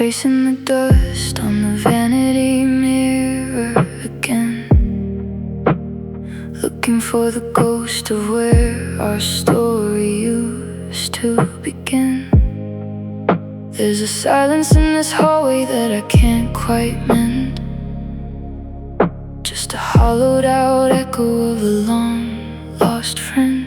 tracing the dust on the vanity mirror again, looking for the ghost of where our story used to begin. There's a silence in this hallway that I can't quite mend, just a hollowed out echo of a long lost friend.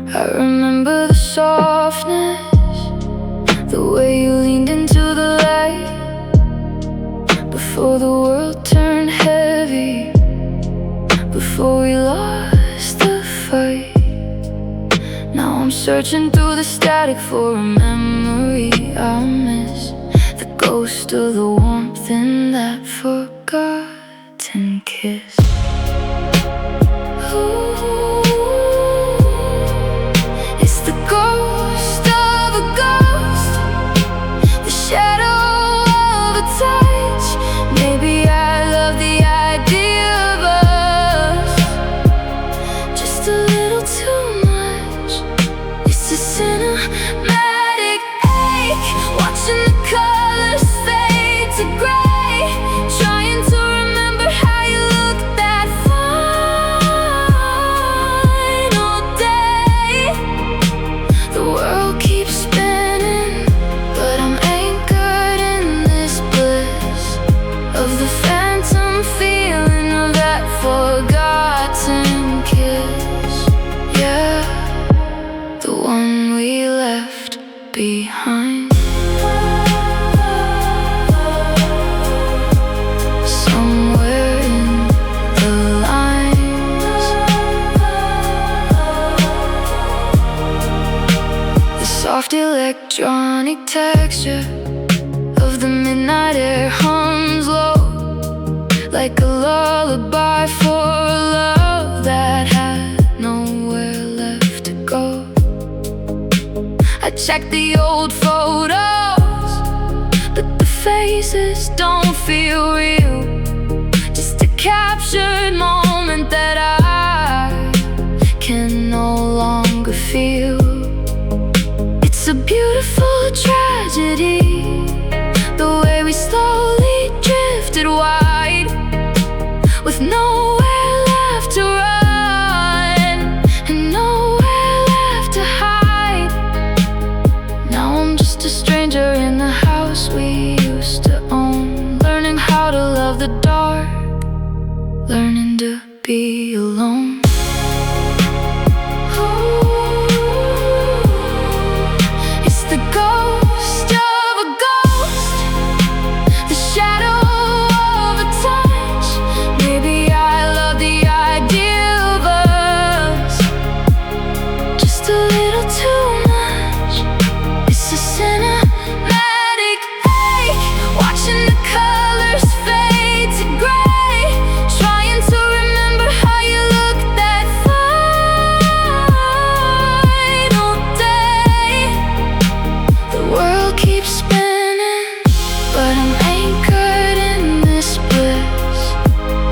I remember the softness, the way you leaned into the light before the world turned heavy, before we lost the fight. Now I'm searching through the static for a memory I'll miss, the ghost of the warmth in that forgotten kiss. Ooh, it's the ghost of a ghost, the shadow of a touch. Maybe I love the idea of us just a little too much. It's a cinematic ache, watching the colors fade to gray, trying to remember how you looked that final day. The world keeps spinning, but I'm anchored in this bliss of the phantom feeling of that forgotten kiss. Yeah, the one we left behind. Somewhere in the lines, the soft electronic texture of the midnight air hums low, like a lullaby for a love that had nowhere left to go. I check the old photos, but the faces don't feel real, just a captured moment that I can no longer feel. It's a beautiful tragedy, the way we slowly drifted wide, with nowhere left to run and nowhere left to hide. Now I'm just a stranger in the house we used to own, learning how to love the dark, learning to be alone. It's the ghost of a ghost, the shadow of a touch. Maybe I love the idea of us just a little too much. It's a cinematic ache, watching the colors fade to gray, trying to remember how you looked that final day. The world keeps spinning, but I'm anchored in this bliss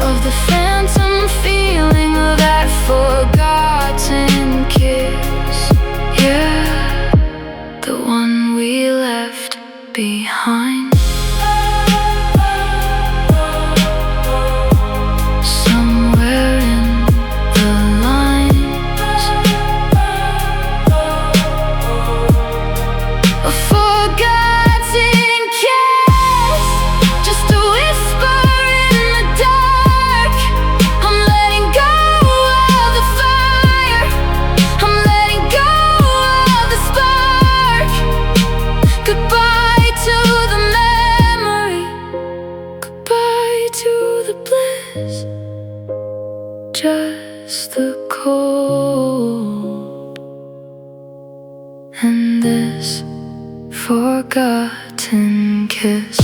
of the phantom feeling of that forgotten kiss. Yeah, the one we left behind. Somewhere in the lines, a forgotten kiss, just a whisper in the dark. I'm letting go of the fire, I'm letting go of the spark. Goodbye to the memory, goodbye to the bliss, just the cold and this forgotten kiss.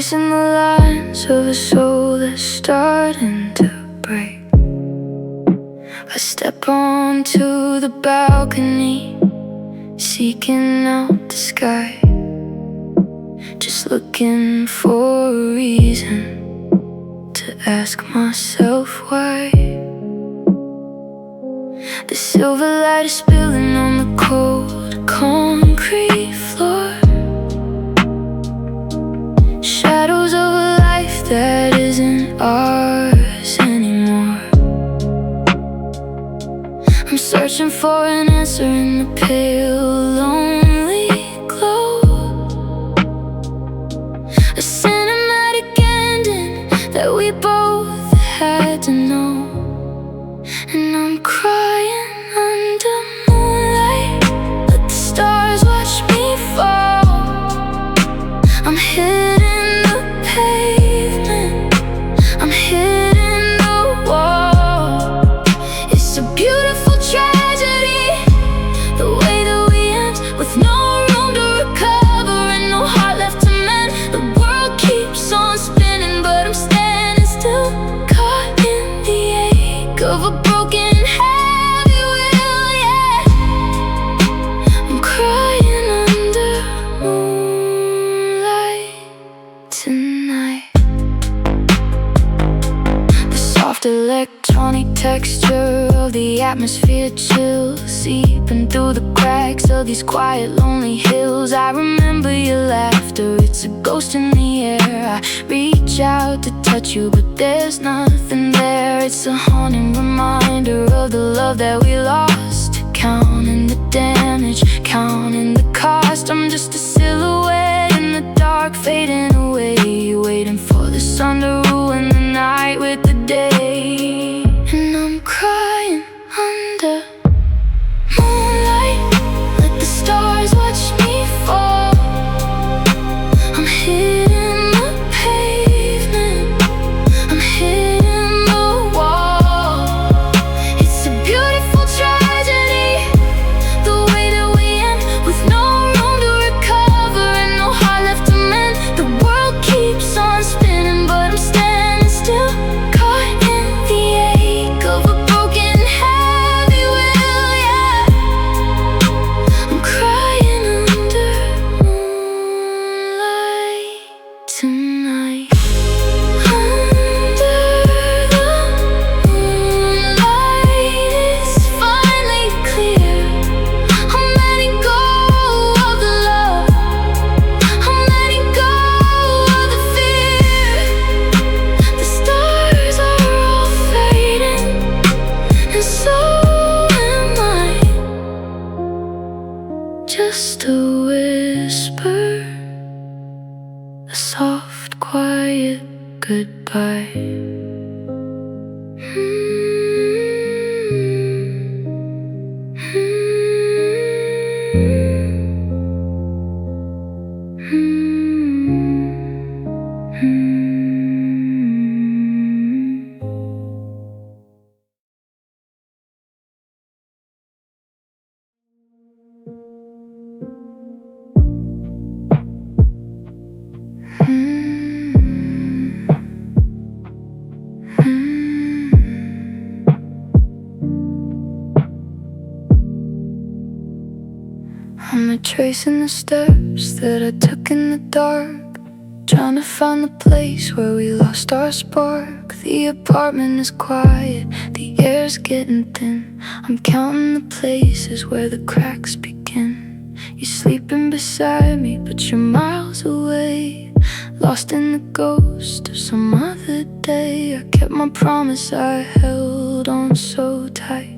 tracing the lines of a soul that's starting to break. I step onto the balcony, seeking out the sky, just looking for a reason to ask myself why. The silver light is spilling on the cold concrete floor, shadows of a life that isn't ours anymore. I'm searching for an answer in the pale, lonely glow, a cinematic ending that we both had to know. And I'm crying under moonlight, let the stars watch me fall. I'm hitting the pavement, I'm hitting the wall. It's a beautiful tragedy, the way that we end, with no room to recover and no heart left to mend. The world keeps on spinning, but I'm standing still, caught in the ache of a broken heavy wheel, yeah. I'm crying under moonlight tonight. The soft electronic texture of the atmosphere chills, seeping through the cracks of these quiet, lonely hills. I remember your laughter, it's a ghost in the air. I reach out to touch you, but there's nothing there. It's a haunting reminder of the love that we lost, counting the damage, counting the cost. I'm just a silhouette in the dark, fading away, waiting for the sun to ruin the night with the day. And I'm crying under moonlight, let the stars watch me fall. I'm hitting the pavement, I'm hitting the wall. It's a beautiful tragedy, the way that we end, with no room to recover and no heart left to mend. The world keeps on spinning, but I'm standing still, caught in the ache of a broken heavy wheel, yeah. I'm crying under moonlight tonight. Under the moonlight, it's finally clear. I'm letting go of the love, I'm letting go of the fear. The stars are all fading, and so am I. Just a whisper, a soft, quiet goodbye. I'm retracing the steps that I took in the dark, trying to find the place where we lost our spark. The apartment is quiet, the air's getting thin. I'm counting the places where the cracks begin. You're sleeping beside me, but you're miles away, lost in the ghost of some other day. I kept my promise, I held on so tight,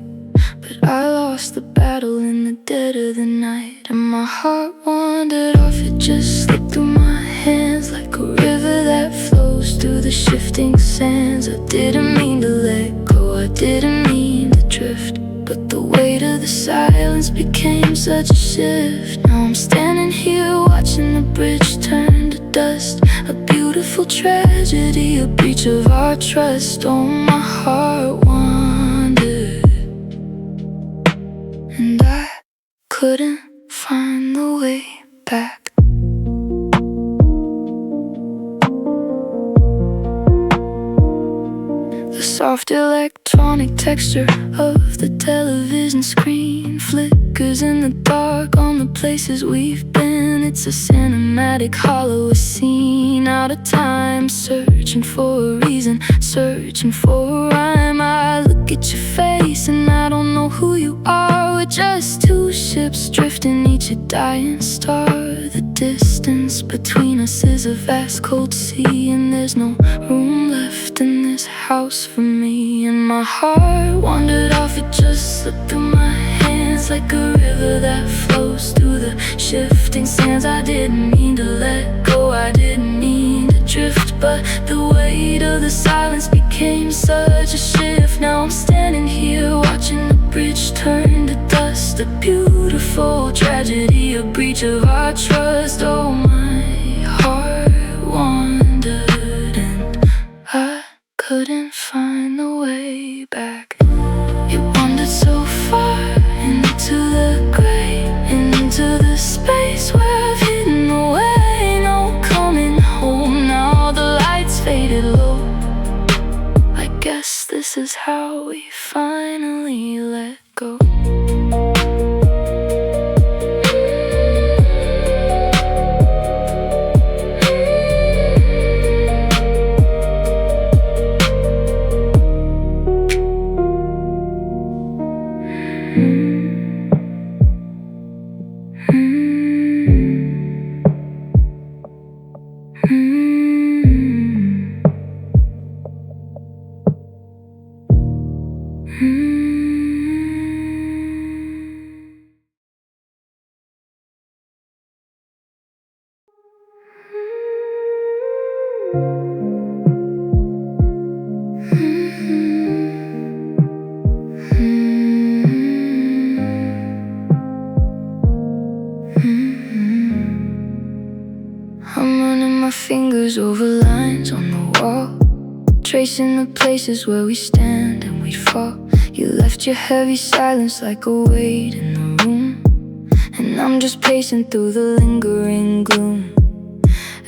but I lost the battle in the dead of the night. And my heart wandered off, it just slipped through my hands like a river that flows through the shifting sands. I didn't mean to let go, I didn't mean to drift, but the weight of the silence became such a shift. Now I'm standing here watching the bridge turn to dust, a beautiful tragedy, a breach of our trust. Oh, my heart wandered, and I couldn't find the way back. soft electronic texture of the television screen flickers in the dark on the places we've been. It's a cinematic hollow, a scene out of time, searching for a reason, searching for a rhyme. I look at your face and I don't know who you are. We're just two ships drifting, each a dying star. The distance between us is a vast cold sea, and there's no room left in this house for me. And my heart wandered off, it just slipped through my hands like a river that flows through the shifting sands. I didn't mean to let go, I didn't mean to drift, but the weight of the silence became such a shift. Now I'm standing here watching the bridge turn to dust, a beautiful tragedy, a breach of our trust. Oh, my heart wandered and I couldn't find the way back. It wandered so far into the gray, into the space where I've hidden away. No coming home now, the lights faded low. I guess this is how we finally let go. I'm running my fingers over lines on the wall, tracing the places where we stand and we fall. You left your heavy silence like a weight in the room, and I'm just pacing through the lingering gloom.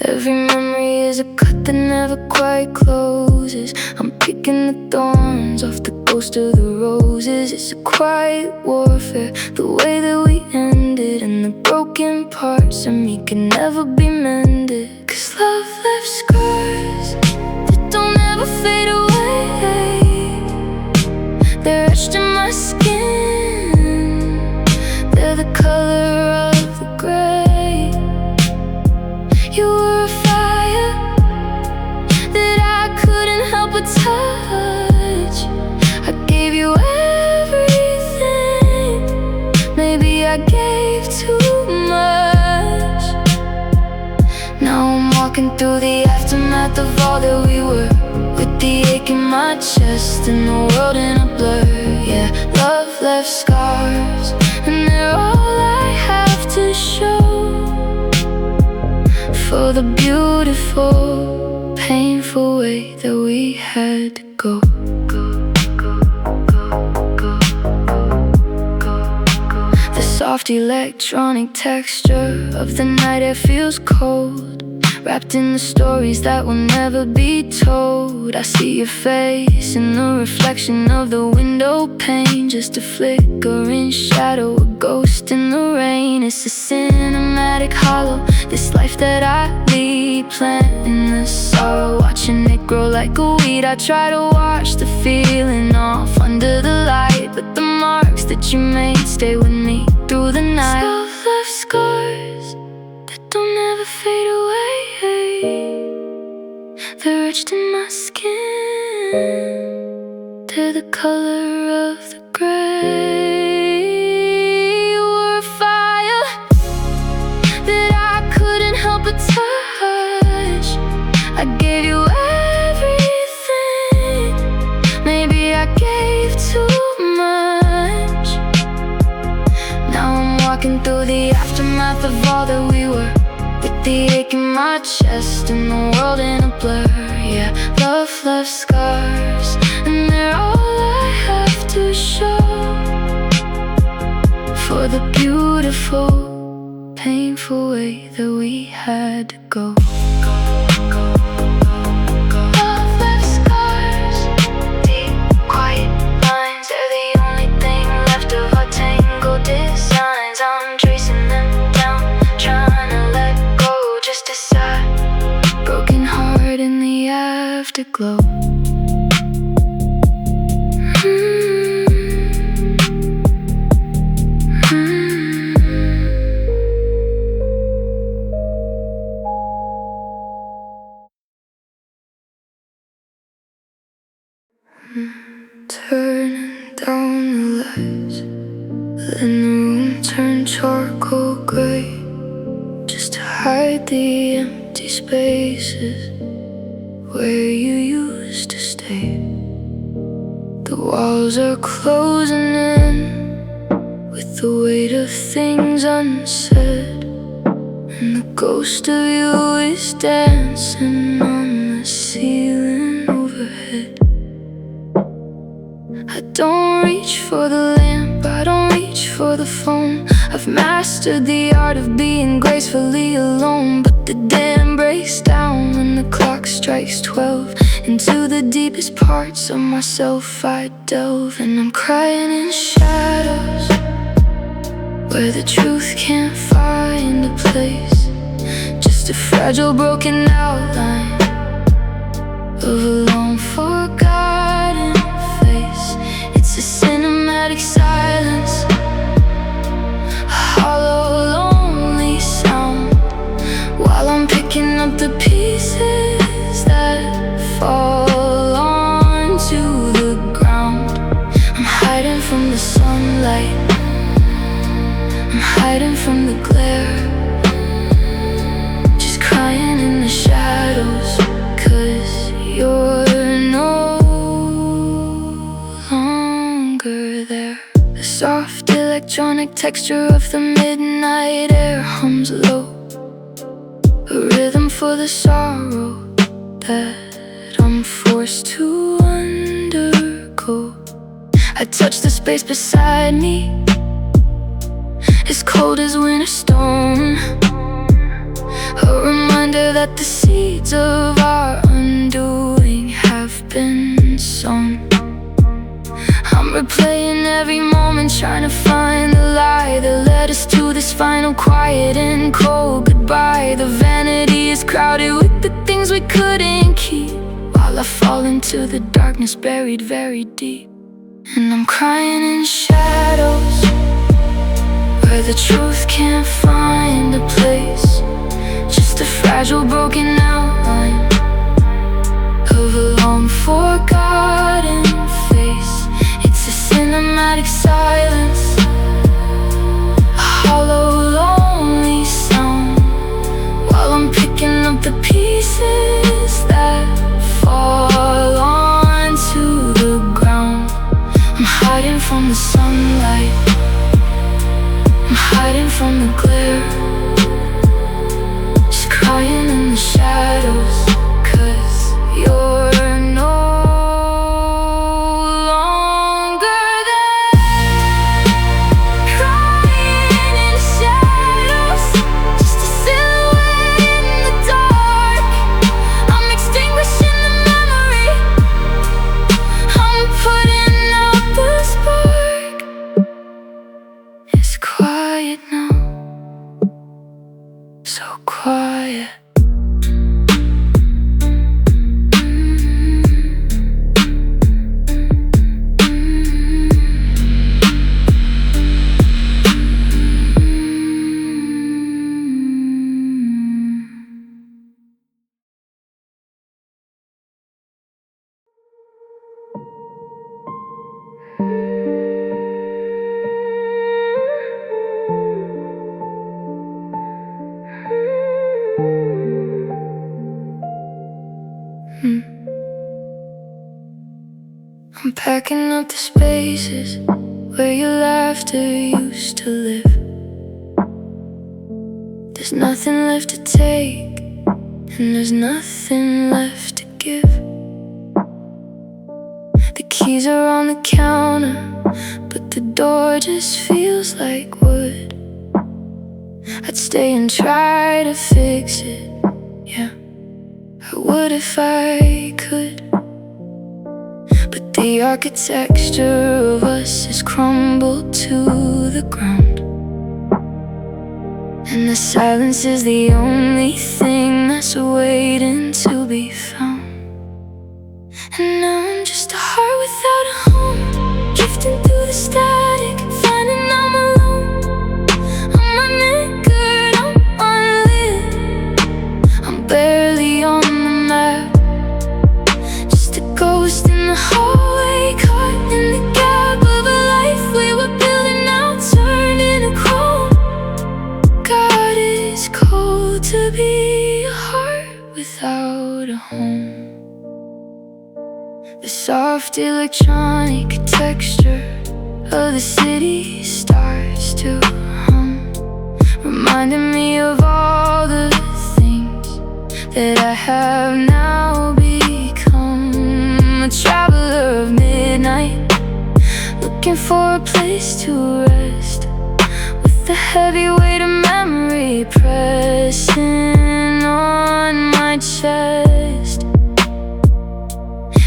Every memory is a cut that never quite closes. I'm picking the thorns off the ghost of the roses. It's a quiet warfare, the way that we ended, and the broken parts of me can never be mended. 'Cause love left scars that don't ever fade away. They're etched in my skin, they're the color of the gray. You were a fire that I couldn't help but touch. I gave you everything, maybe I gave too much. Now I'm walking through the aftermath of all that we were, with the ache in my chest and the world in a blur. Yeah, love left scars, and they're all I have to show for the beautiful, painful way that we had to go. The soft electronic texture of the night air feels cold, wrapped in the stories that will never be told. I see your face in the reflection of the window pane, just a flickering shadow, a ghost in the rain. It's a cinematic hollow, this life that I lead, planting the sorrow, watching it grow like a weed. I try to wash the feeling off under the light, but the marks that you made stay with me through the night. Love left scars that don't ever fade away. They're etched in my skin, they're the color of the gray. You were a fire that I couldn't help but touch. I gave you everything, maybe I gave too much. Now I'm walking through the aftermath of all that we were, with the ache in my chest and the world in a blur. Yeah, love left scars, and they're all I have to show for the beautiful, painful way that we had to go. Love left scars deep left it glow. Turning down the lights, letting the room turn charcoal gray, just to hide the empty spaces where you used to stay. The walls are closing in with the weight of things unsaid, and the ghost of you is dancing on the ceiling overhead. I don't reach for the lamp, I don't reach for the phone. I've mastered the art of being gracefully alone. But the dam breaks down when the clock strikes 12. Into the deepest parts of myself I delve, and I'm crying in shadows where the truth can't find a place. Just a fragile broken outline of a long forgotten face. It's a cinematic silence, a hollow lonely sound, while I'm picking up the pieces that fall onto the ground. I'm hiding from the sunlight, I'm hiding from the glare, just crying in the shadows, 'cause you're no longer there. The soft electronic texture of the midnight air hums low, a rhythm for the sorrow that I'm forced to undergo. I touch the space beside me, as cold as winter stone, a reminder that the seeds of our undoing have been sown. I'm replaying every moment, trying to find the lie that led us to this final quiet and cold goodbye. The vanity is crowded with the things we couldn't keep, while I fall into the darkness buried very deep. And I'm crying in shadows where the truth can't find a place. Just a fragile broken outline of a long forgotten face. It's a cinematic silence, a hollow lonely sound, while I'm picking up the pieces that fall onto the ground. I'm hiding from the sunlight, I'm hiding from the glare, just crying in the shadows, 'cause you're no longer there. Crying in the shadows, just a silhouette in the dark. I'm extinguishing the memory, I'm putting out the spark. It's quiet now, so quiet. I'm packing up the spaces where your laughter used to live. There's nothing left to take, and there's nothing left to give. The keys are on the counter, but the door just feels like wood. I'd stay and try to fix it, yeah, I would if I could. But the architecture of us has crumbled to the ground, and the silence is the only thing that's waiting to be found. And now I'm just a heart without a home, drifting through the static, finding I'm alone. I'm unanchored, I'm unlit, I'm barely on the map, just a ghost in the hallway, caught in the gap of a life we were building now, turned into cold. God, it's cold to be a heart without a home. The soft electronic texture of the city starts to hum, reminding me of all the things that I have now become. A traveler of midnight, looking for a place to rest, with the heavy weight of memory pressing on my chest.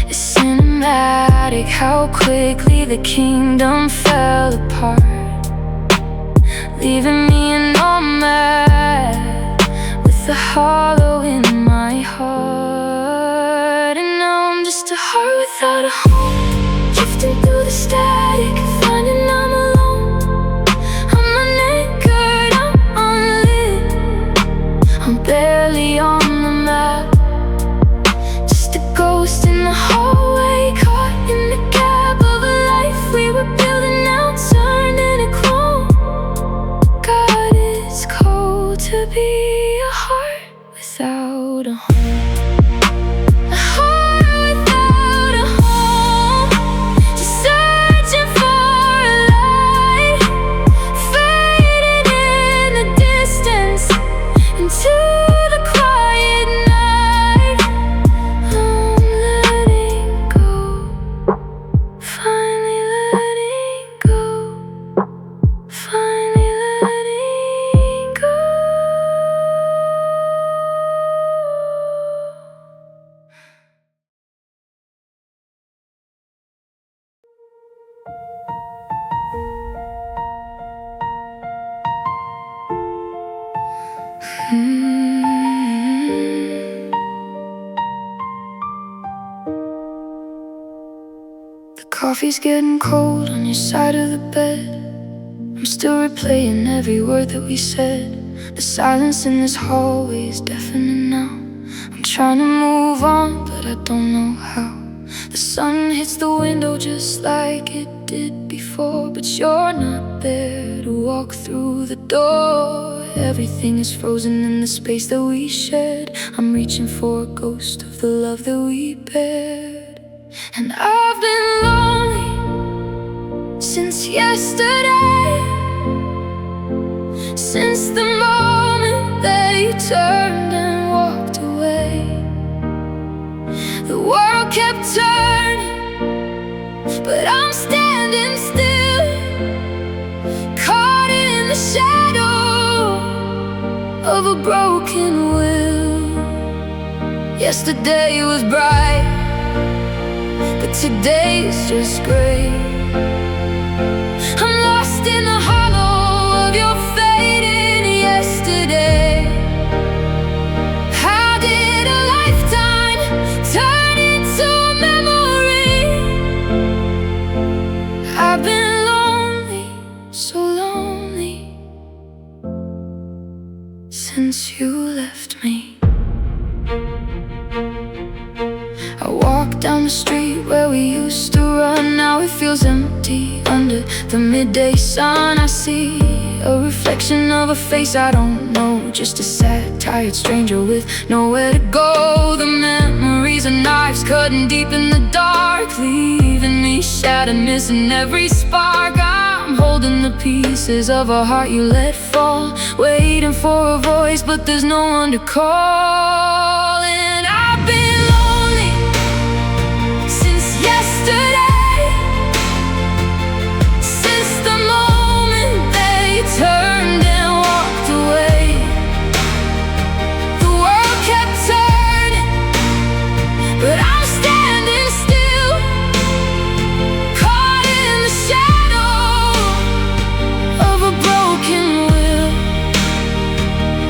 It's cinematic how quickly the kingdom fell apart, leaving me a nomad with a hollow in my heart. And now I'm just a heart without a home, drifting through the static, finding I'm alone. I'm unanchored, I'm unlit, I'm barely on the map, just a ghost in the hallway, caught in the gap of a life we were building now, turned into cold. God, it's cold to be a heart without a home. A heart without a home, just searching for a light, fading in the distance into the quiet night. I'm letting go, finally letting go, finally letting go. The coffee's getting cold on your side of the bed. I'm still replaying every word that we said. The silence in this hallway is deafening now. I'm trying to move on, but I don't know how. The sun hits the window just like it did before, but you're not there to walk through the door. Everything is frozen in the space that we shared. I'm reaching for a ghost of the love that we bared. And I've been lonely since yesterday, since the moment that you turned and walked away. The world kept turning, but I'm standing still, caught in the shadow of a broken will. Yesterday was bright, but today's just gray. I'm lost in the hollow of your fading yesterday. How did a lifetime turn into a memory? I've been lonely, so lonely, since you left me. I walk down the street where we used to run. Now it feels empty under the midday sun. I see a reflection of a face I don't know, just a sad, tired stranger with nowhere to go. The memories are knives cutting deep in the dark, leaving me shattered, missing every spark. I'm holding the pieces of a heart you let fall, waiting for a voice, but there's no one to call. And I've been lonely since yesterday, since the moment that you turned and walked away. The world kept turning, but I'm standing still, caught in the shadow of a broken will.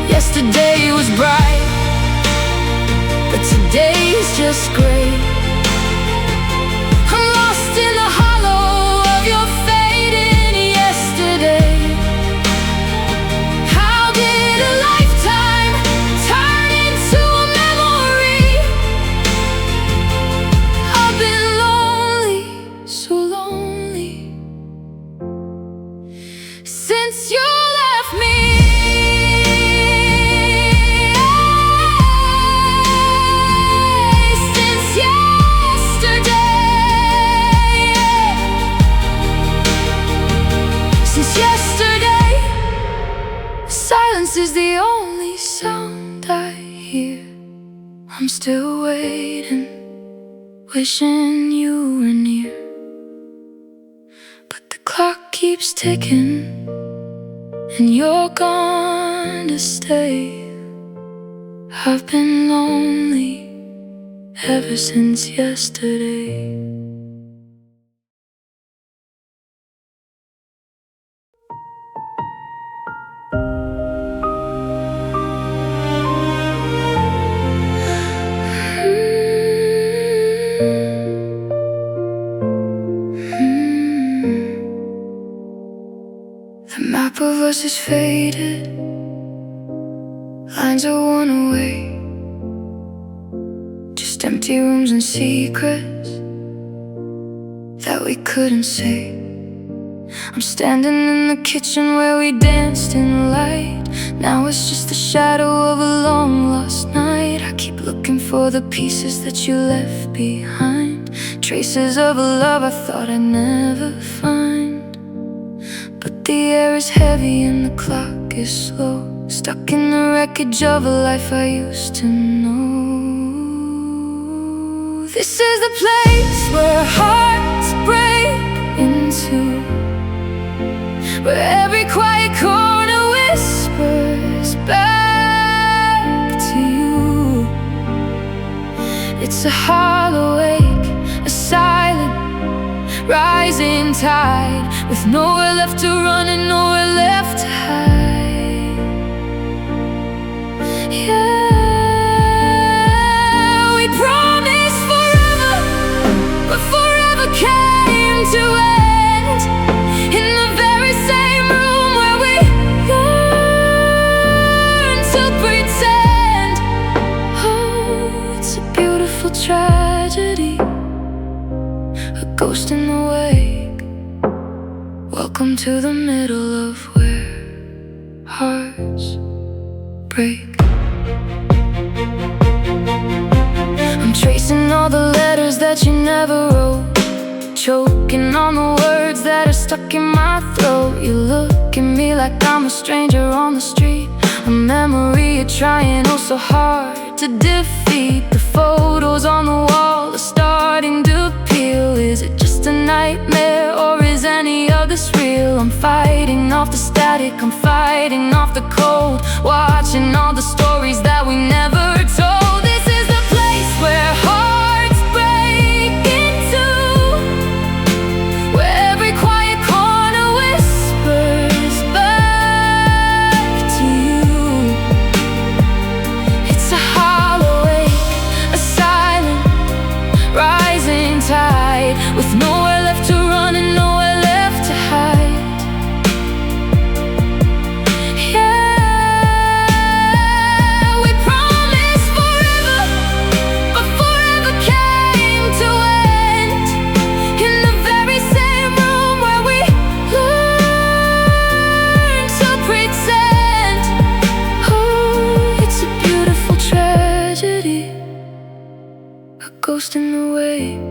Yesterday was bright, still waiting, wishing you were near. But the clock keeps ticking, and you're gone to stay. I've been lonely ever since yesterday. The map of us is faded, lines are worn away, just empty rooms and secrets that we couldn't say. I'm standing in the kitchen where we danced in the light. Now it's just the shadow of a long lost night. I keep looking for the pieces that you left behind, traces of a love I thought I'd never find. But the air is heavy and the clock is slow, stuck in the wreckage of a life I used to know. This is the place where hearts break into, where every quiet corner whispers back to you. It's a hollow ache, a silent rising tide, with nowhere left to run and nowhere left to hide. Yeah, we promised forever, but forever came to end in the very same room where we learned to pretend. Oh, it's a beautiful tragedy, a ghost in the wake. Welcome to the middle of where hearts break. I'm tracing all the letters that you never wrote, choking on the words that are stuck in my throat. You look at me like I'm a stranger on the street, a memory you're trying oh so hard to defeat. The photos on the wall are starting to peel. Is it just a nightmare, or is any of this real? I'm fighting off the static, I'm fighting off the cold, watching all the stories that we never told. This is the place where hearts break into, where every quiet corner whispers back to you. It's a hollow ache, a silent rising tide, with nowhere left to run and nowhere left to hide. Yeah, we promised forever, but forever came to end in the very same room where we learned to pretend. Oh, it's a beautiful tragedy, a ghost in the wake.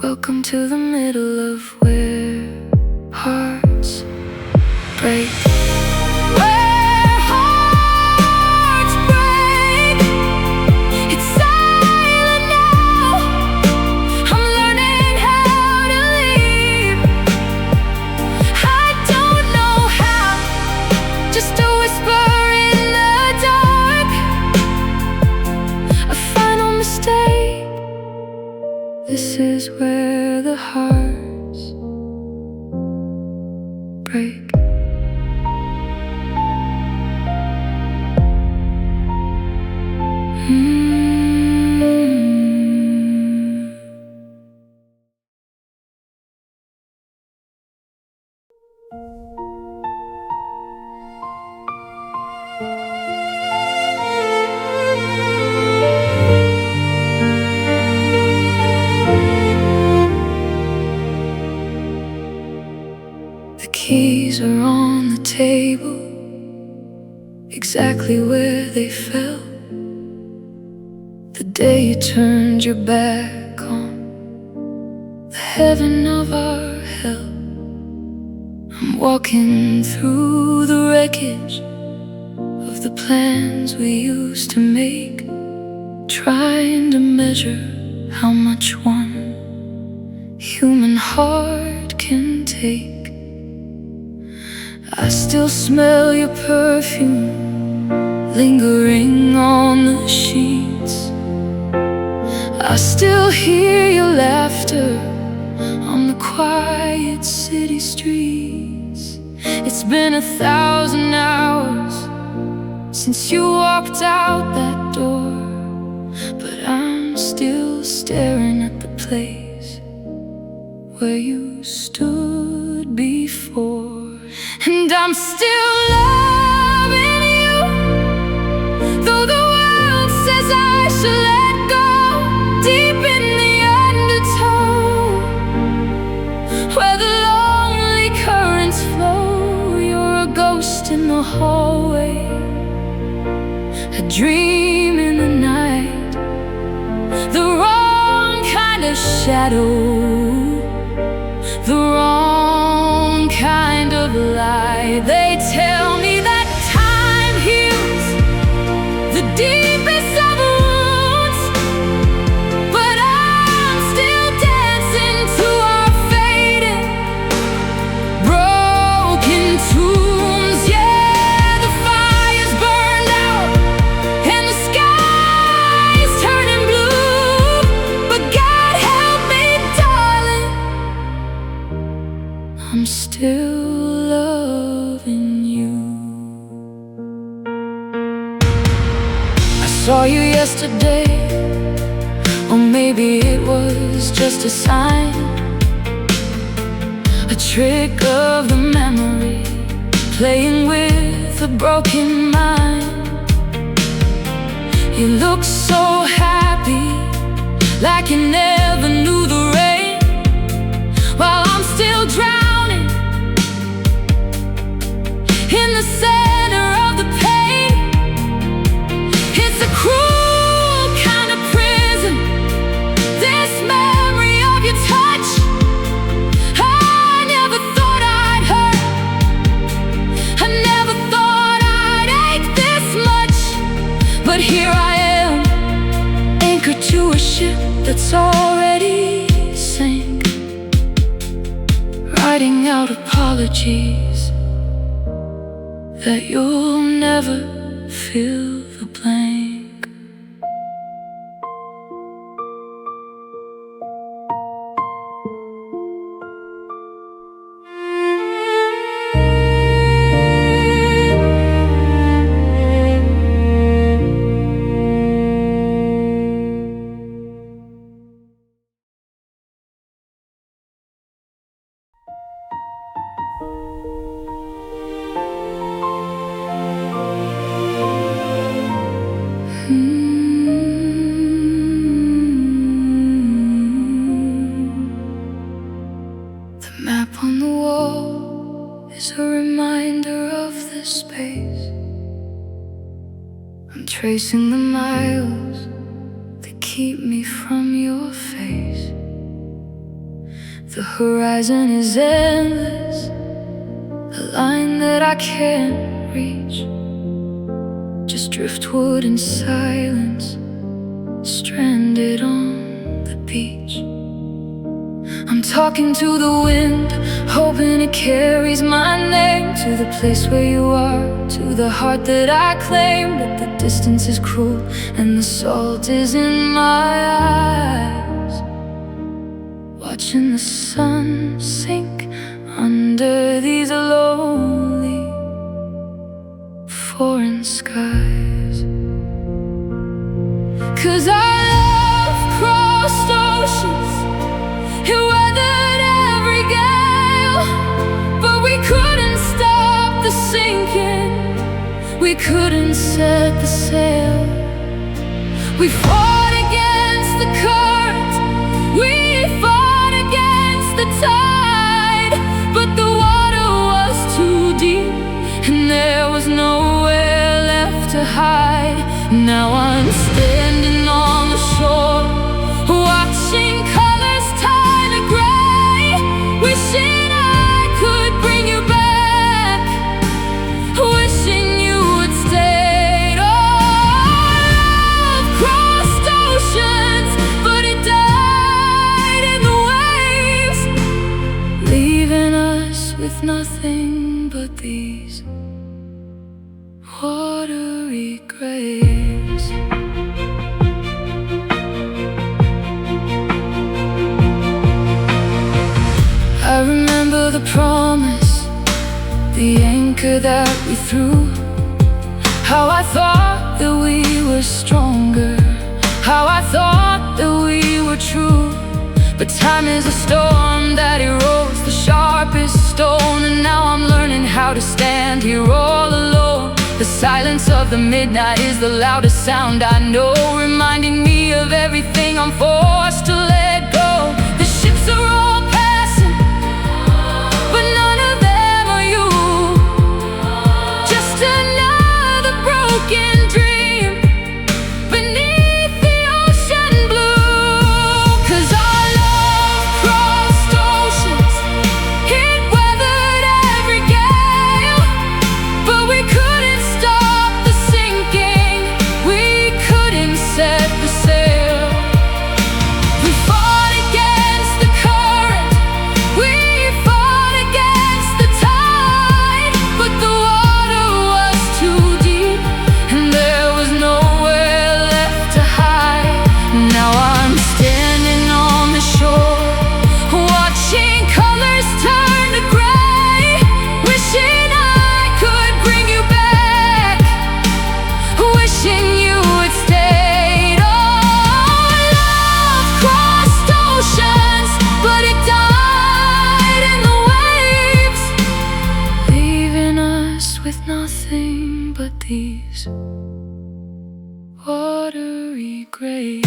Welcome to the middle of where hearts break. Where hearts break, it's silent now. I'm learning how to leave. I don't know how, just a whisper in the dark, a final mistake. This is where the hearts break. The keys are on the table, exactly where they fell the day you turned your back on the heaven of our hell. I'm walking through the wreckage of the plans we used to make, trying to measure how much one human heart can take. I still smell your perfume lingering on the sheets. I still hear your laughter on the quiet city streets. It's been 1,000 hours since you walked out that door, but I'm still staring at the place where you stood before. And I'm still loving you, though the world says I should let go. Deep in the undertow, where the lonely currents flow, you're a ghost in the hallway, a dream in the night, the wrong kind of shadow, the wrong kind of lie. They tell me that time heals the deepest of wounds, but I'm still dancing to our faded, broken tunes. Yeah, the fire's burned out and the sky's turning blue, but God help me, darling, I'm still loving you. I saw you yesterday, or maybe it was just a sign, a trick of the memory, playing with a broken mind. You look so happy, like you never knew the rain, while I'm still drowning in the center of the pain. It's a cruel kind of prison, this memory of your touch. I never thought I'd hurt, I never thought I'd ache this much, but here I am, anchored to a ship that's already sank, writing out apologies that you'll never fill the blank. The map on the wall is a reminder of this space. I'm tracing the miles that keep me from your face. The horizon is endless, a line that I can't reach, just driftwood and silence, stranded on the beach. I'm talking to the wind, hoping it carries my name to the place where you are, to the heart that I claim. But the distance is cruel and the salt is in my eyes, watching the sun sink under these lonely foreign skies. 'Cause our love crossed oceans, it weathered every gale, but we couldn't stop the sinking, we couldn't set the sail. We fought against the current, we fought against the tide, but the water was too deep and there was nowhere left to hide. Now I'm standing on the shore, watching colors turn to gray, wishing I could bring you back, wishing you would stay. Oh, love crossed promise, the anchor that we threw. How I thought that we were stronger, how I thought that we were true. But time is a storm that erodes the sharpest stone. And now I'm learning how to stand here all alone. The silence of the midnight is the loudest sound I know, reminding me of everything I'm forced to let go. The ships are all passing, but none of them are you. Just another broken dream beneath the ocean blue. 'Cause our love crossed oceans, it weathered every gale, but we couldn't stop the sinking, we couldn't set the sail. We fought against the current, we fought against the tide, but the water was too deep and there was nowhere left to hide. Now I'm standing on the shore, watching colors turn to gray, wishing I could bring you back, wishing you had stayed. Oh, love crossed oceans, but it died in the waves, leaving us with nothing but these watery graves.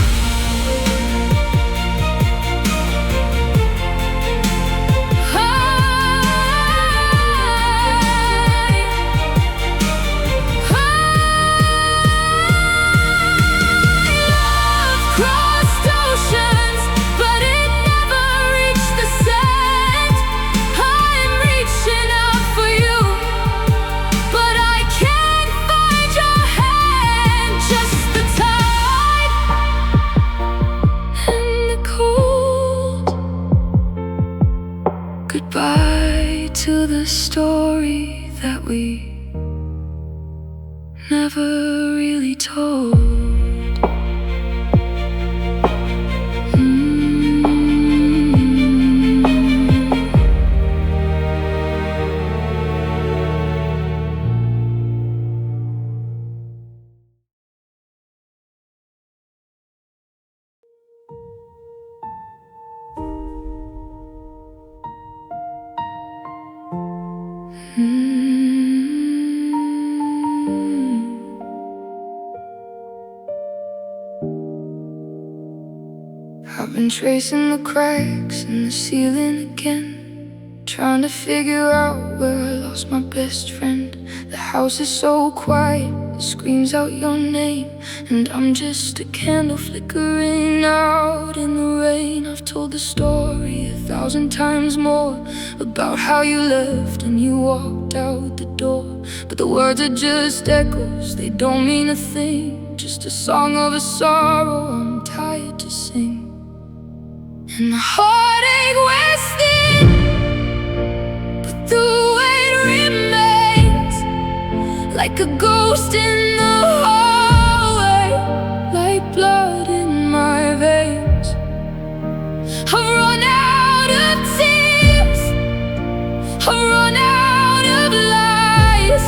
Crossed oceans, but it never reached the sand. I'm reaching out for you, but I can't find your hand. Just the tide and the cold. Goodbye to the story that we never really told. I've been tracing the cracks in the ceiling again, trying to figure out where I lost my best friend. The house is so quiet, it screams out your name, and I'm just a candle flickering out in the rain. I've told the story 1,000 times more about how you left and you walked out the door, but the words are just echoes, they don't mean a thing. Just a song of a sorrow I'm tired to sing. And the heartache wears thin, but the weight remains, like a ghost in the hallway, like blood in my veins. I've run out of tears, I've run out of lies.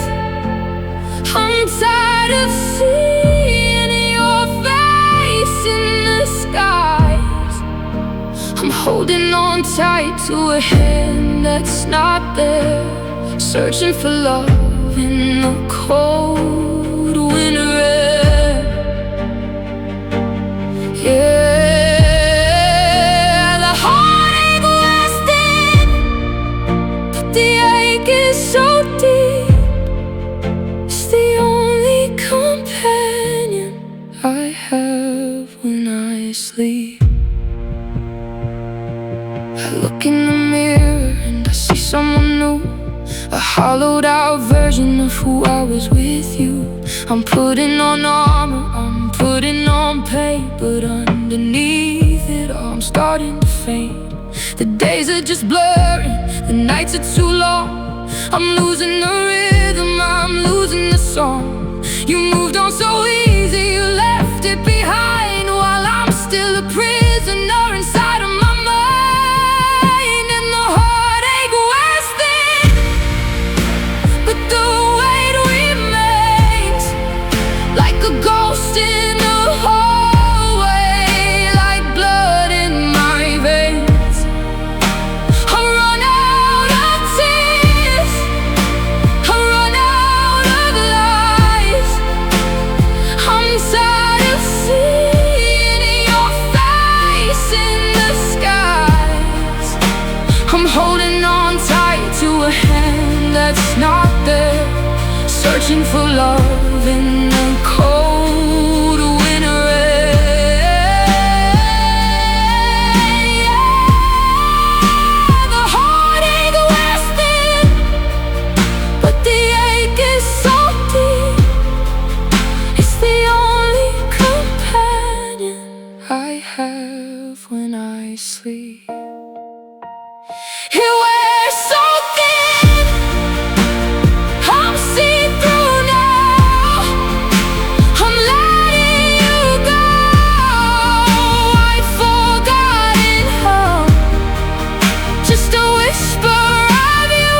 I'm tired of seeing your face in the skies. I'm holding on tight to a hand that's not there, searching for love in the cold winter air. Yeah, the heartache was thin, but the ache is so deep. It's the only companion I have when I sleep. I look in the mirror and I see someone new, a hollowed out version of who I was with you. I'm putting on armor, I'm putting on paint, but underneath it all I'm starting to faint. The days are just blurring, the nights are too long. I'm losing the rhythm, I'm losing the song. You moved on so easy, you left it behind, while I'm still a prisoner inside of my mind. And the heartache wears searching for love in the cold winter rain. The heartache wears thin, but the ache is so deep. It's the only companion I have when I sleep. It wears so thin, I'm see-through now. I'm letting you go. I've forgotten how. Just a whisper of you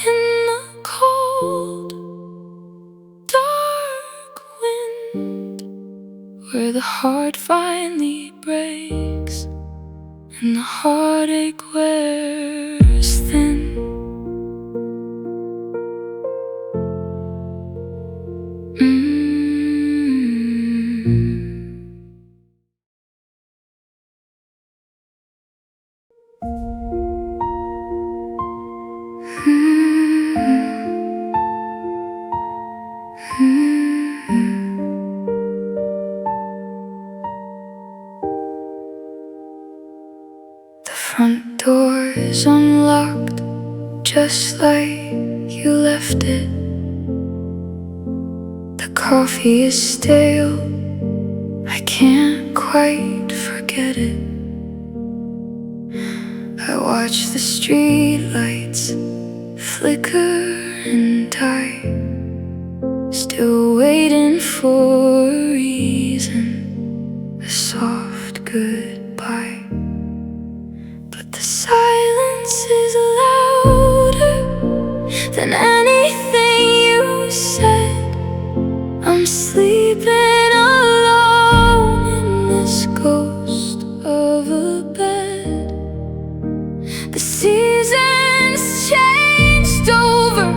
in the cold, dark wind, where the heart finally breaks and the heartache wears thin. The front door is unlocked, just like you left it. The coffee is stale, I can't quite forget it. I watch the street lights flicker and die, still waiting for a reason, a soft goodbye. But the silence is louder than anything you said. I'm sleeping alone in this ghost of a bed. The seasons changed over,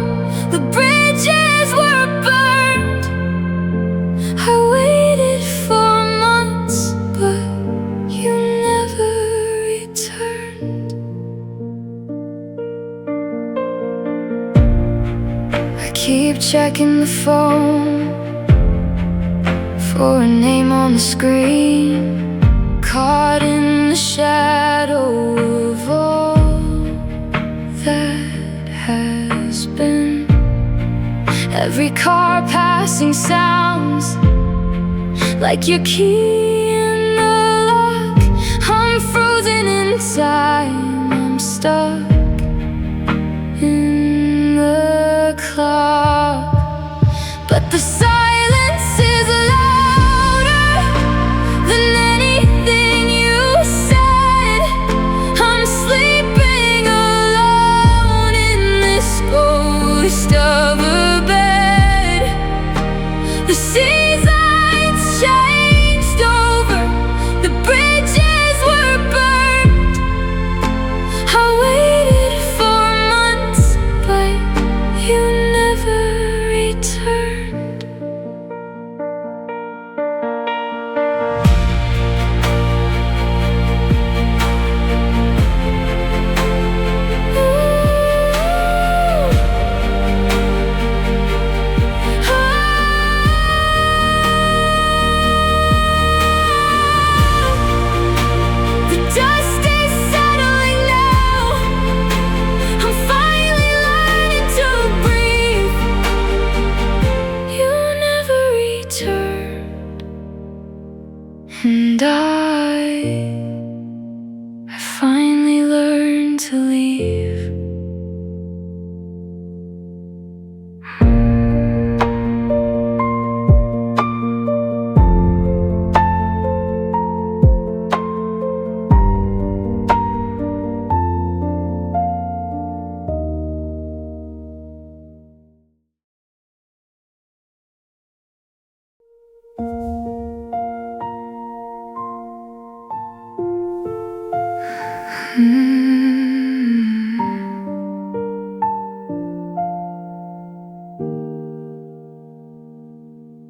the bridges were burned. I waited for months, but you never returned. I keep checking the phone for a name on the screen, caught in the shadow of all that has been. Every car passing sounds like your key in the lock. I'm frozen in time, I'm stuck in the clock. But the silence is louder than anything you said. I'm sleeping alone in this ghost of a bed. The seasons changed over, the bridges were burned. I waited for months, but you never returned. The dust is settling now. I'm finally learning to breathe. You never returned, and I finally learned to leave.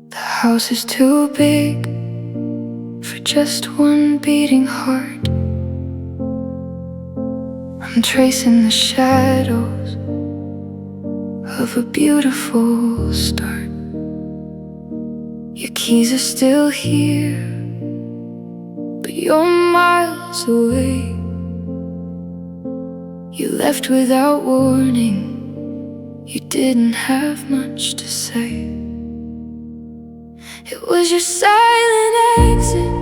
The house is too big for just one beating heart. I'm tracing the shadows of a beautiful start. Your keys are still here, but you're miles away. You left without warning, you didn't have much to say. It was your silent exit,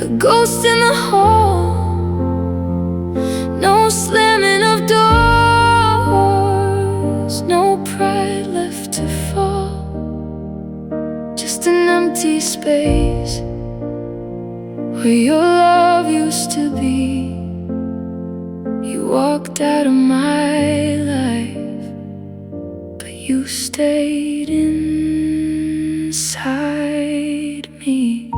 a ghost in the hall. No slamming of doors, no pride left to fall. Just an empty space where your love used to be. You walked out of my life, but you stayed inside me.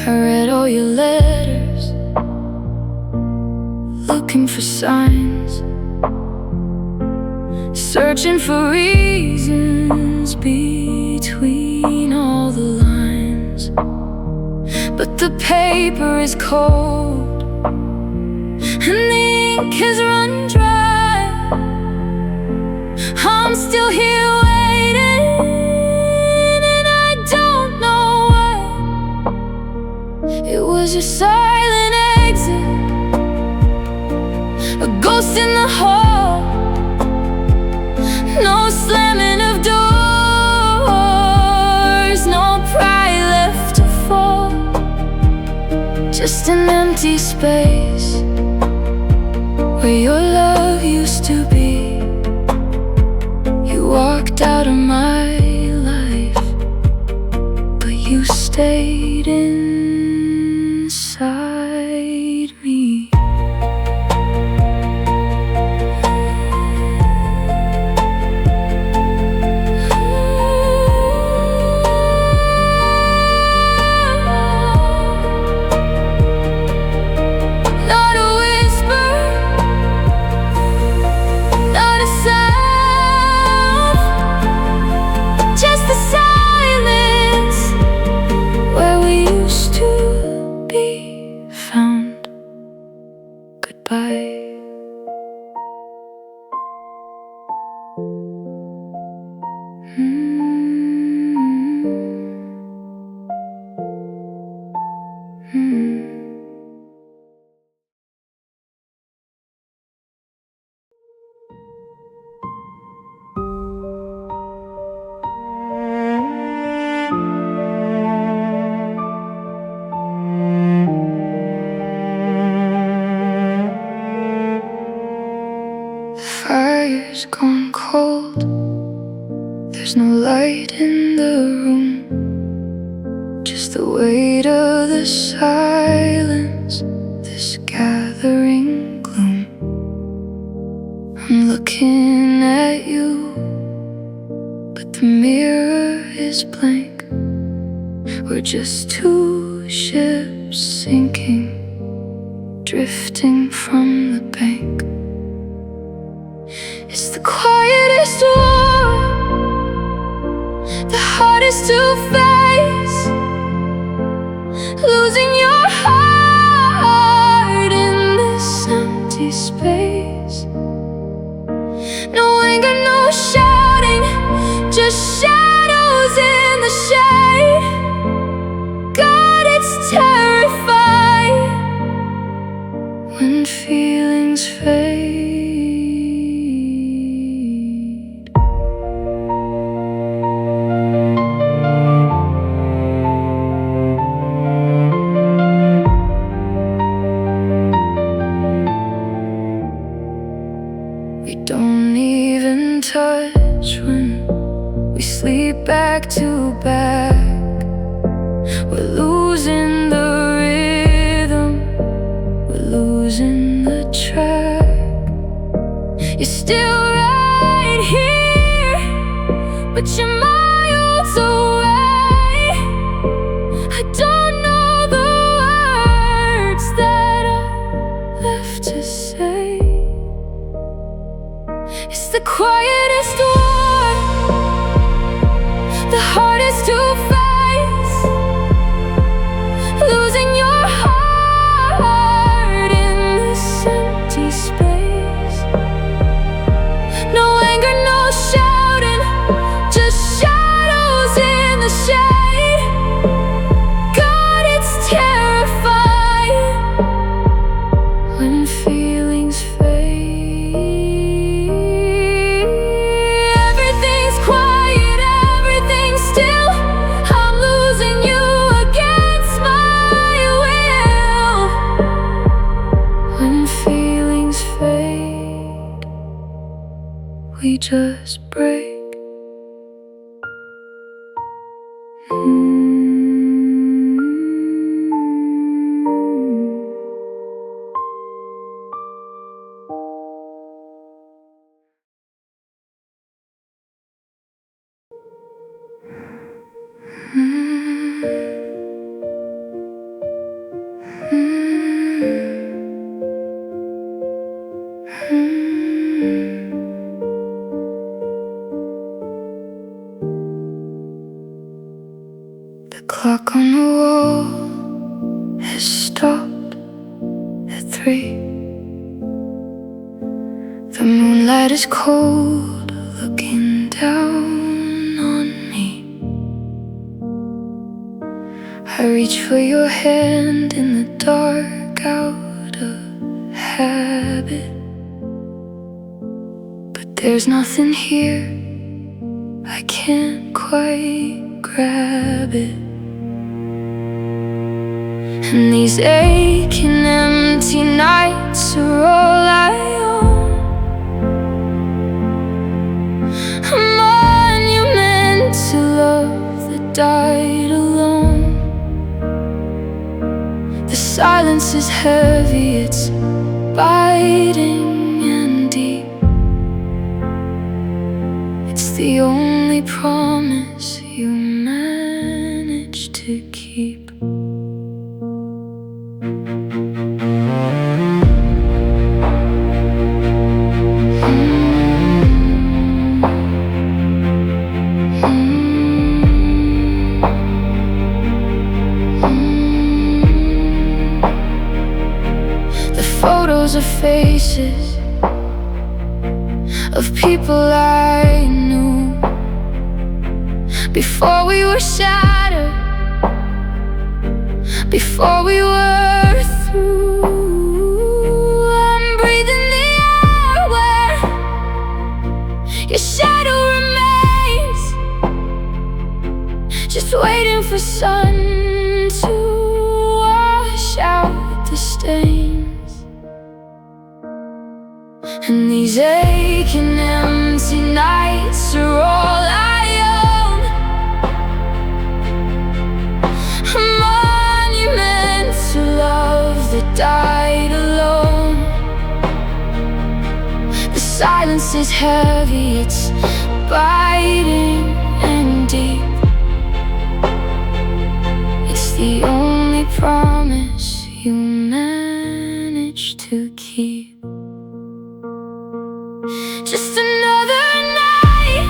I read all your letters, looking for signs, searching for reasons between all the lines. But the paper is cold and the ink has run dry. I'm still here waiting, and I don't know why. It was your silent exit, a ghost in the hall. No slamming of doors, no pride left to fall. Just an empty space where your love used to be. You walked out of my life, but you stayed inside me. Fire's gone cold, there's no light in the room, just the weight of the silence, this gathering gloom. I'm looking at you, but the mirror is blank. We're just two ships sinking, drifting from the bank. It's the quietest war, the hardest to face, losing your heart in this empty space. No anger, no shouting, just shadows in the shade. God, it's terrifying when feelings fade. We don't even touch when we sleep back to back. We're losing the rhythm, we're losing the track. You're still right here, but you're miles away. I don't know the words that are left to say. It's the quietest war, just break. The clock on the wall has stopped at 3. The moonlight is cold, looking down on me. I reach for your hand in the dark out of habit, but there's nothing here, I can't quite grab it. And these aching empty nights are all I own. A monument to love that died alone. The silence is heavy, it's biting and deep. It's the only promise you managed to keep. Photos of faces of people I knew before we were shattered, before we were through. I'm breathing the air where your shadow remains, just waiting for sun to wash out the stains. And these aching empty nights are all I own. A monument to love that died alone. The silence is heavy, it's biting and deep. It's the only promise you managed to keep. Just another night,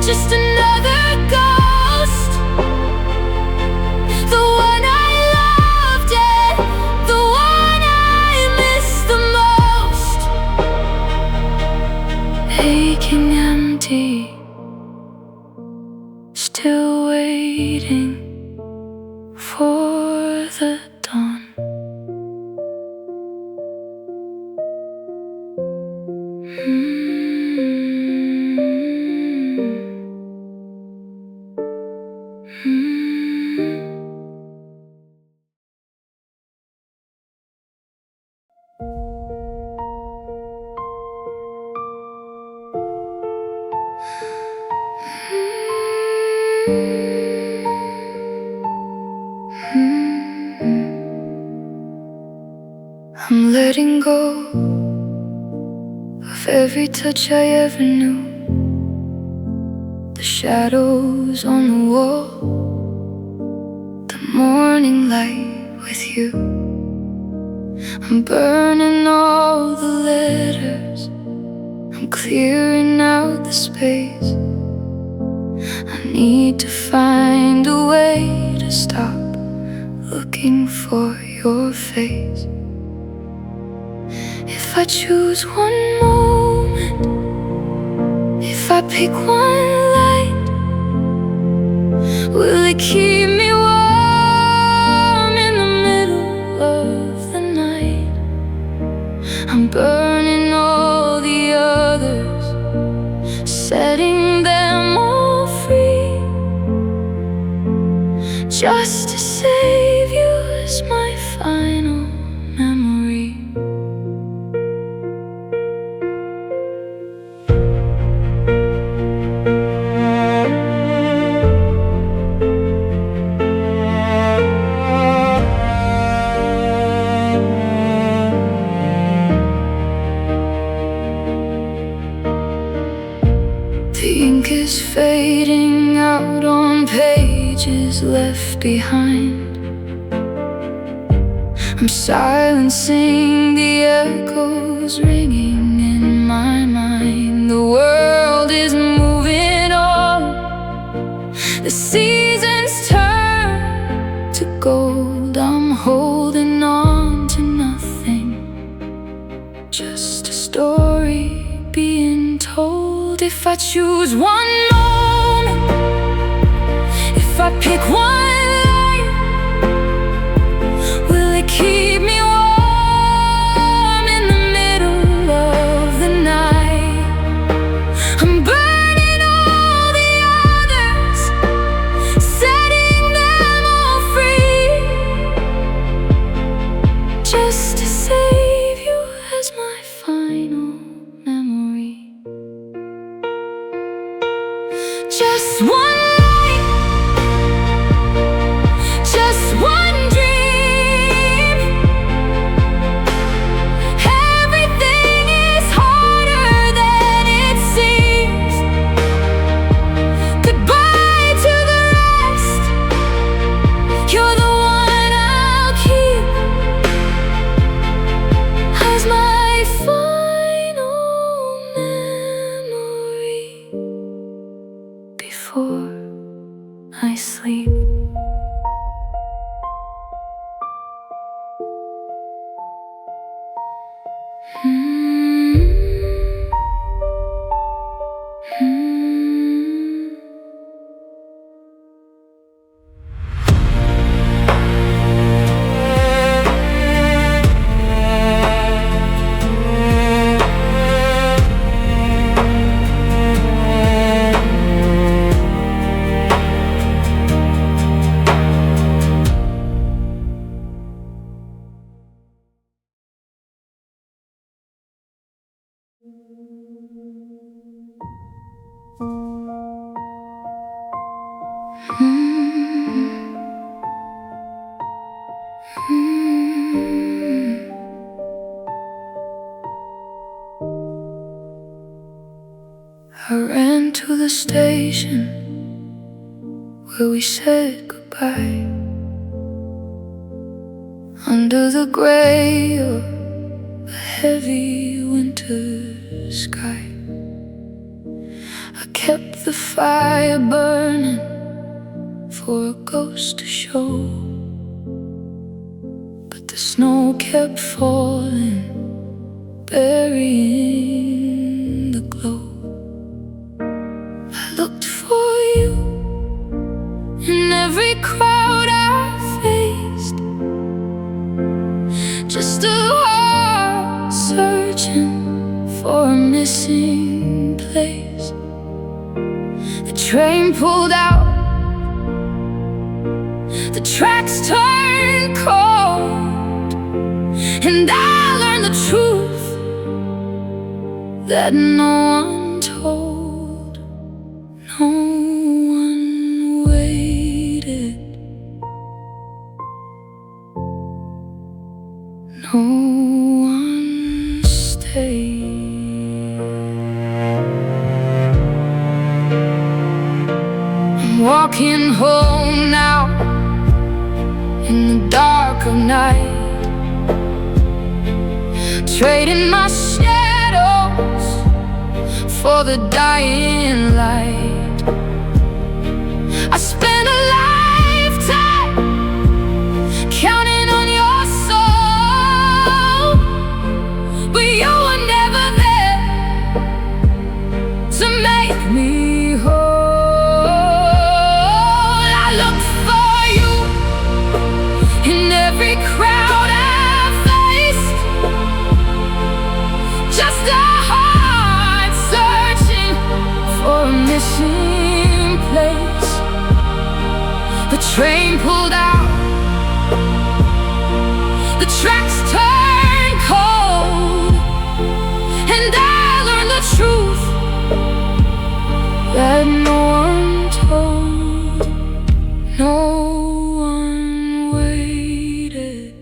just another ghost. The one I loved and the one I miss the most. Aching empty, still waiting for the dawn. I'm letting go of every touch I ever knew. The shadows on the wall, the morning light with you. I'm burning all the letters, I'm clearing out the space. I need to find a way to stop looking for your face. If I choose one moment, if I pick one light, will it keep me warm in the middle of the night? I'm burning all the others, setting them all free, just to save you as my final memory. left behind. I'm silencing the echoes ringing in my mind. The world is moving on. The seasons turn to gold. I'm holding on to nothing, just a story being told. If I choose one moment, if I pick one light, will it keep me warm in the middle of the night? I'm burning all the others, setting them all free, just to save you as my final memory. Just one light, just one dream. Everything is harder than it seems. Goodbye to the rest. You're the one I'll keep as my final memory before I sleep. I ran to the station where we said goodbye, under the gray of a heavy winter sky. I kept the fire burning for a ghost to show, but the snow kept falling, burying the glow. I looked for you in every crowd I faced, just a heart searching for a missing place. The train pulled out, the tracks turned cold, and I learned the truth that no one told. No one waited, no one stayed. I'm walking home now in the dark of night, trading my shadows for the dying light. I spent a lifetime counting on your soul, but you were never there to make me whole. I looked for you in every crowd I faced, just a heart searching for a missing place. The train pulled out, the tracks turned cold, and I learned the truth that no one told. No one waited,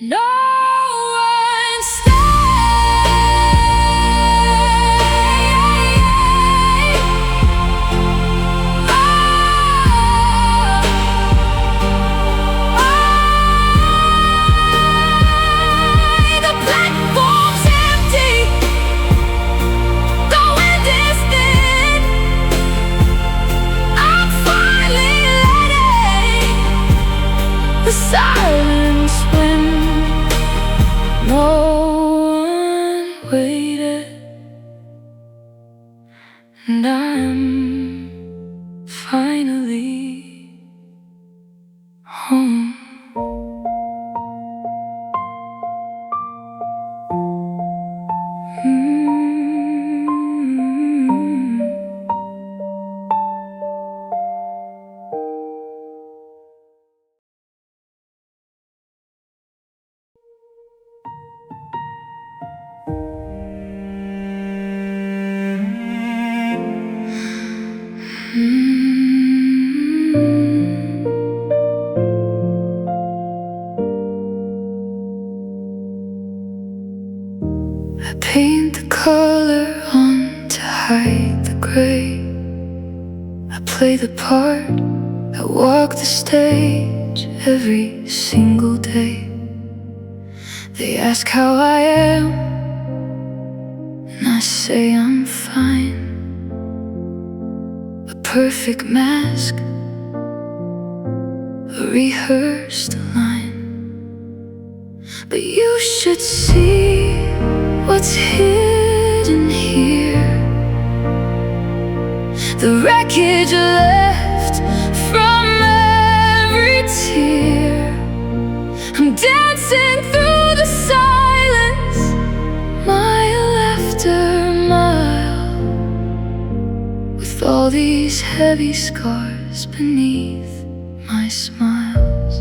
no one stayed. finally home. I paint the color on to hide the gray. I play the part, I walk the stage every single day. They ask how I am, and I say I'm fine. A perfect mask, a rehearsed line. But you should see what's hidden here. The wreckage left from every tear. I'm dancing through the silence, mile after mile, with all these heavy scars beneath my smiles.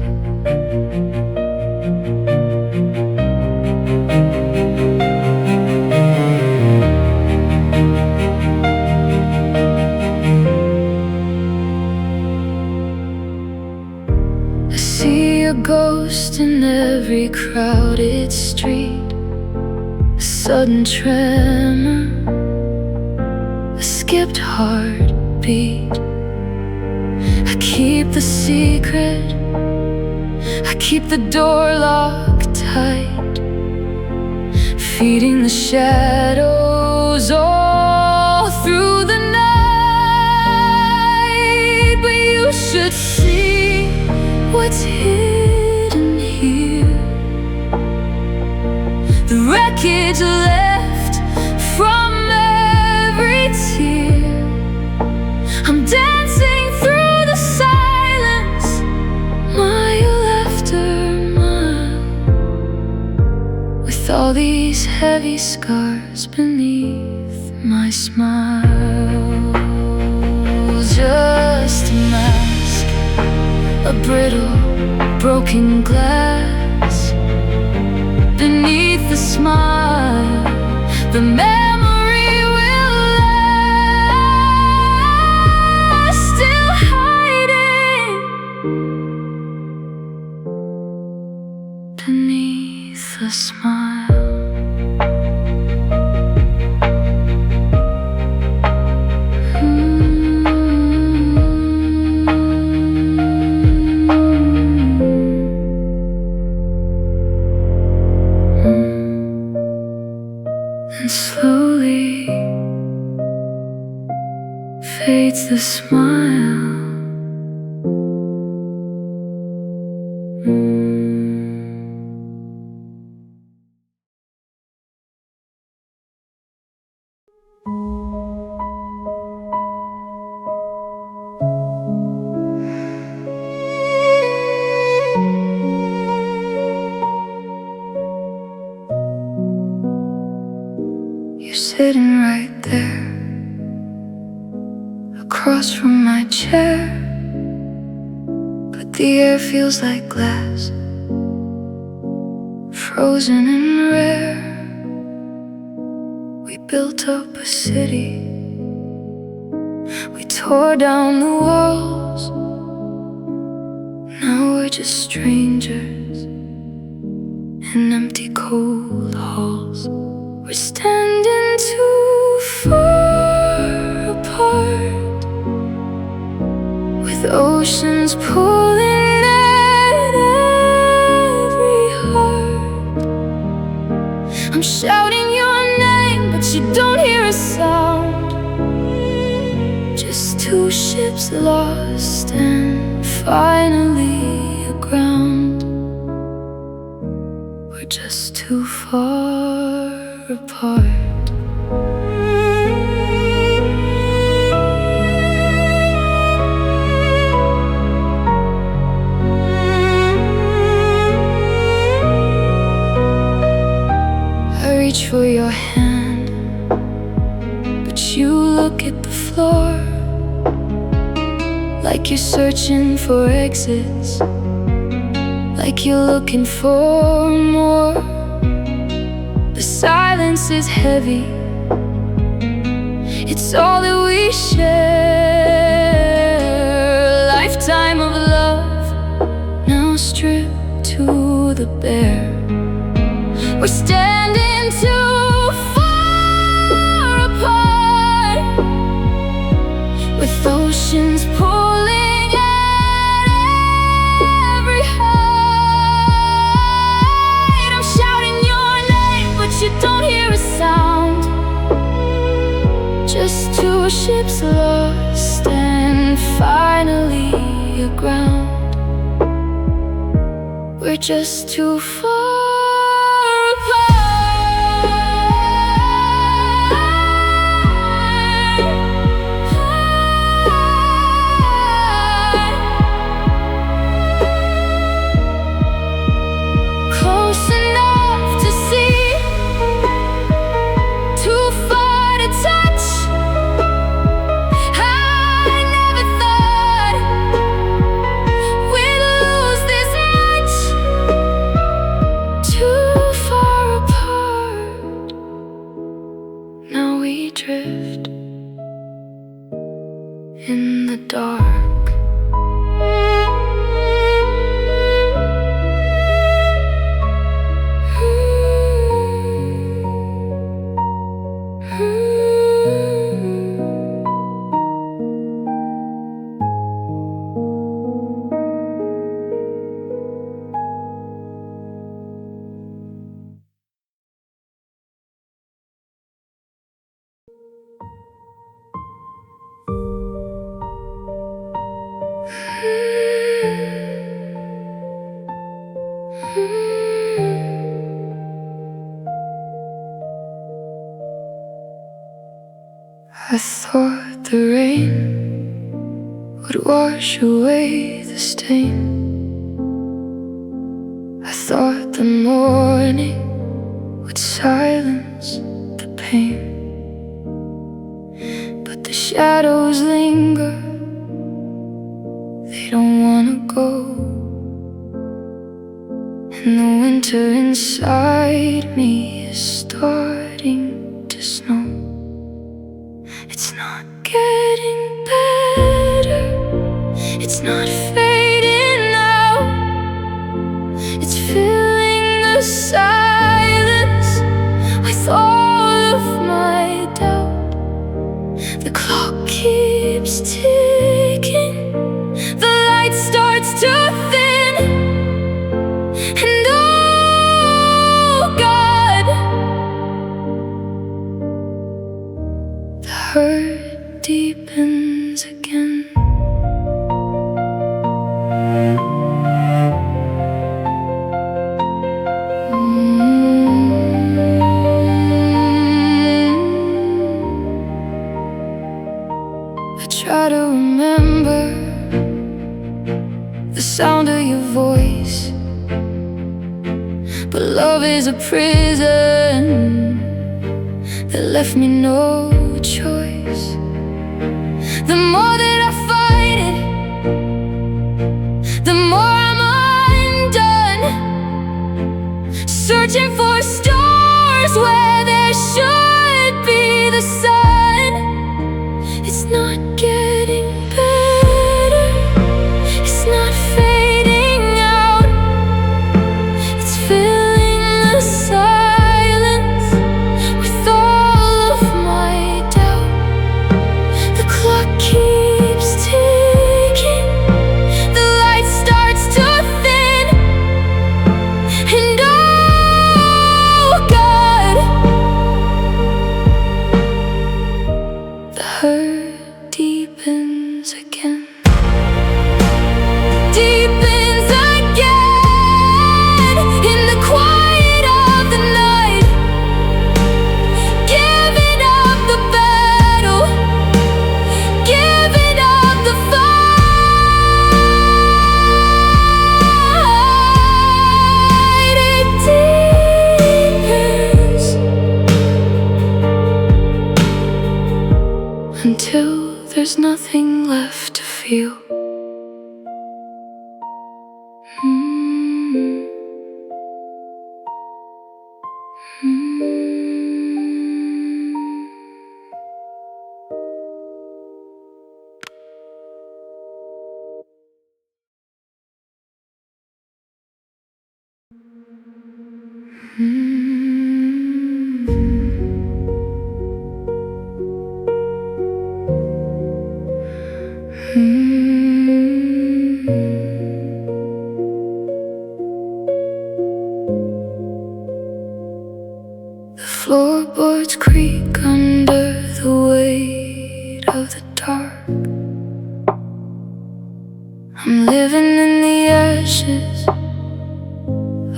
I see a ghost in every crowded street, a sudden tremor, a skipped heartbeat. I keep the secret, I keep the door locked tight, feeding the shadows all through the night. But you should see what's hidden here. The wreckage left from every tear. I'm dancing through the silence, mile after mile, with all these heavy scars beneath my smile. Just a mask, a brittle, broken glass. Beneath the smile, the memory will last. Still hiding beneath the smile. And slowly fades the smile. You're sitting right there, across from my chair, but the air feels like glass, frozen and rare. We built up a city, we tore down the walls. Now we're just strangers in empty cold halls. We're standing too far apart, with oceans pulling at every heart. I'm shouting your name, but you don't hear a sound. Just two ships lost and finally aground. We're just too far apart. searching for exits, like you're looking for more. The silence is heavy, it's all that we share. A lifetime of love, now stripped to the bare. We're standing too far apart, with oceans pulling at every height. I'm shouting your name, but you don't hear a sound. Just two ships lost and finally aground. We're just too far drift in the dark. I thought the rain would wash away the stain. I thought the morning would silence the pain. But the shadows linger, they don't wanna go. And the winter inside me is starting to snow. It's not getting better, it's not fading out. It's filling the silence with all of my doubt. The clock keeps ticking, the light starts to thin, and oh God, the hurt deepens again. I try to remember the sound of your voice, but love is a prison that left me no choice. The more that I fight it, the more I'm undone, searching for stars where there should be the sun. It's not getting better, it's not fading out. It's filling the silence with all of my doubt. The clock keeps The floorboards creak under the weight of the dark. I'm living in the ashes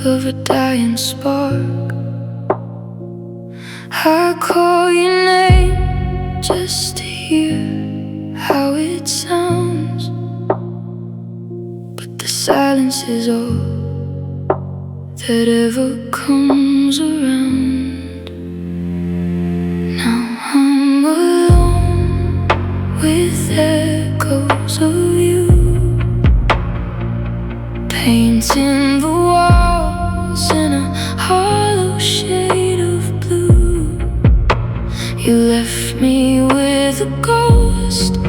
of a dying spark. I call your name just to hear how it sounds, but the silence is all that ever comes around. Now I'm alone with echoes of you, painting the walls in a hollow shade of blue. You left me with a ghost, a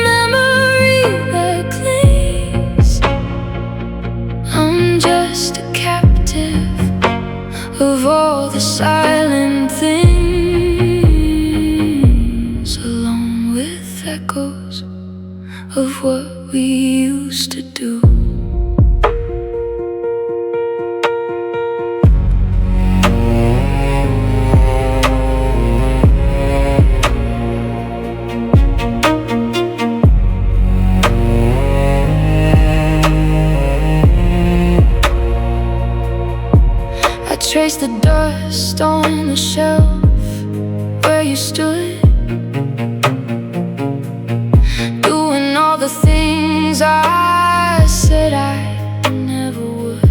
memory that clings. I'm just a captive of all the silent things, along with echoes of what we used to do. Trace the dust on the shelf where you stood, doing all the things I said I never would.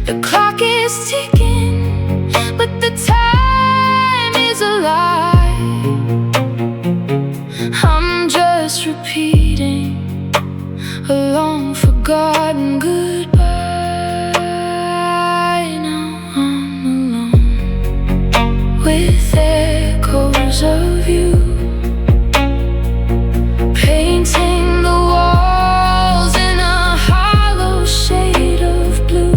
The clock is ticking, but the time is a lie. I'm just repeating a long forgotten goodbye. With echoes of you, painting the walls in a hollow shade of blue.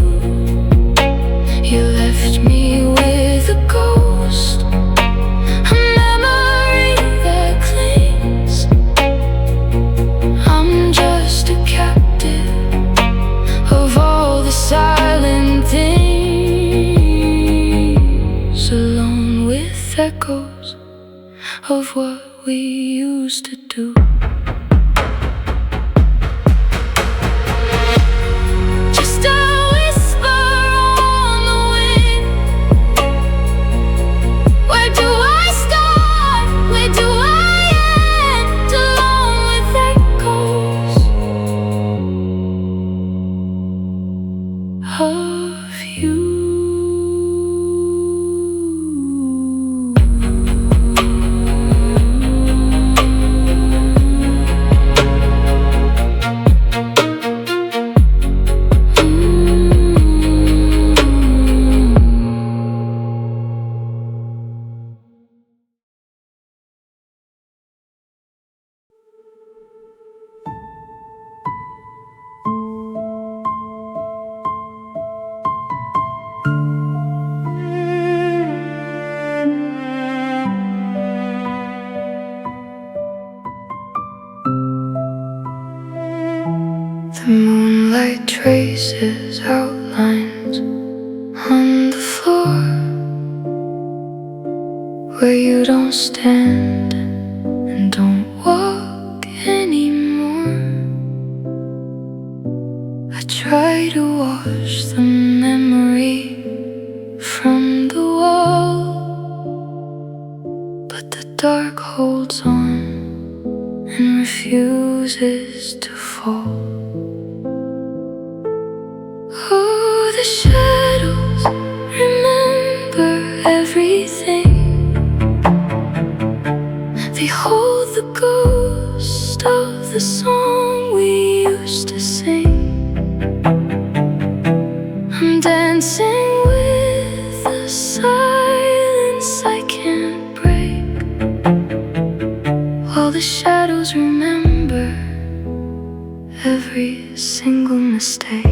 You left me with a ghost, a memory that clings. I'm just a captive of all the silent things, alone with echoes of what we used to do. Just a whisper on the wind. Where do I start? Where do I end? Alone with echoes of you. The moonlight traces outlines on the floor where you don't stand and don't walk anymore. I try to wash the memory from the wall, but the dark holds on and refuses to fall. Oh, the shadows remember everything. They hold the ghost of the song we used to sing. I'm dancing with the silence I can't break, while the shadows remember every single mistake.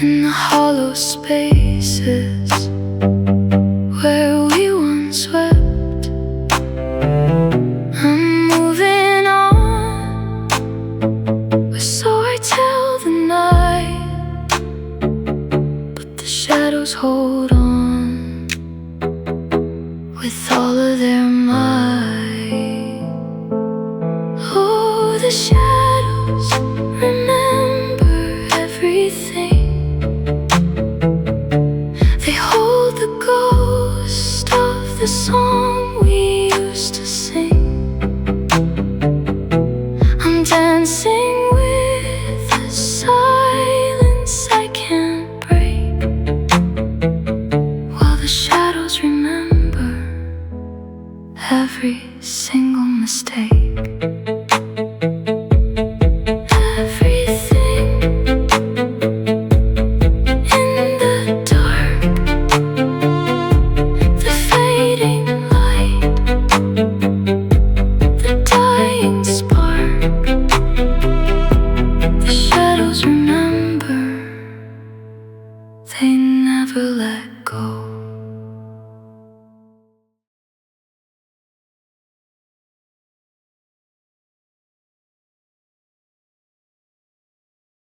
in the hollow spaces where we once wept. I'm moving on, so I tell the night, but the shadows hold on with all of their might. Oh, the shadows remember everything. They hold the ghost of the song